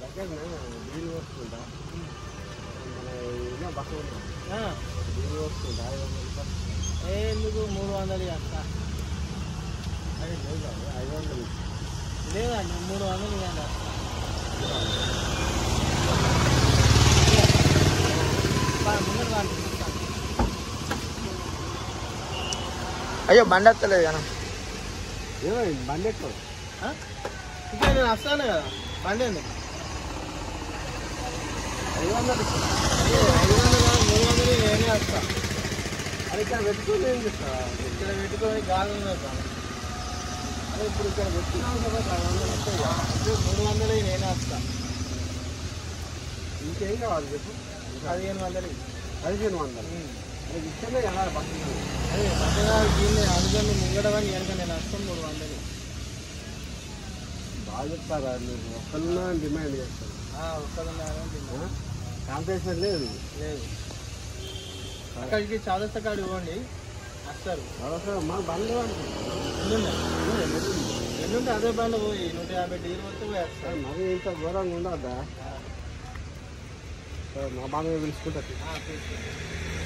దగ్గరనే డీల్ వస్తుందా మన ఇలా బస్సు ఉన్నా డీల్ వస్తుందా 500 ఎందుకు 300 చేస్తా అది లేదు 500 లేదండి 300 ఇవ్వండి అయ్యో బండి వస్తలేదు కదా ఏమైంది బండి ఎక్కువ ఇంకా నేను వస్తాను కదా బండి ఎందుకు 500 300 నేనే వస్తా అది ఇక్కడ పెట్టుకుని ఏం చేస్తా ఇక్కడ పెట్టుకొని గాలి అదే ఇప్పుడు ఇక్కడ పెట్టుకున్నాం కదా 500 వస్తాయి 300 నేనే వస్తా ఇంకేం కావాలి చెప్పు 1500 1500 అది ఇష్టమే కదా బస్సు అదే పక్కగా దీన్ని అనుకుని ముంగడమని వెనక నేను వస్తాను 300 బాగా చెప్తారా మీరు ఒక్కళ్ళ డిమాండ్ చేస్తారు ఒక్కదన్నా కాంపిటీషన్ లేదు లేదు అక్కడికి చౌరస్తా కాడ ఇవ్వండి వస్తారు అవసరం మా బండ్లు ఎన్నుంటే అదే బండ్లు పోయి 150 డీలు వస్తే పోయి వస్తారు మరి ఇంత ఘోరంగా ఉండద్దా మా బాగా పిలుచుకుంటారు తీసుకుంటాం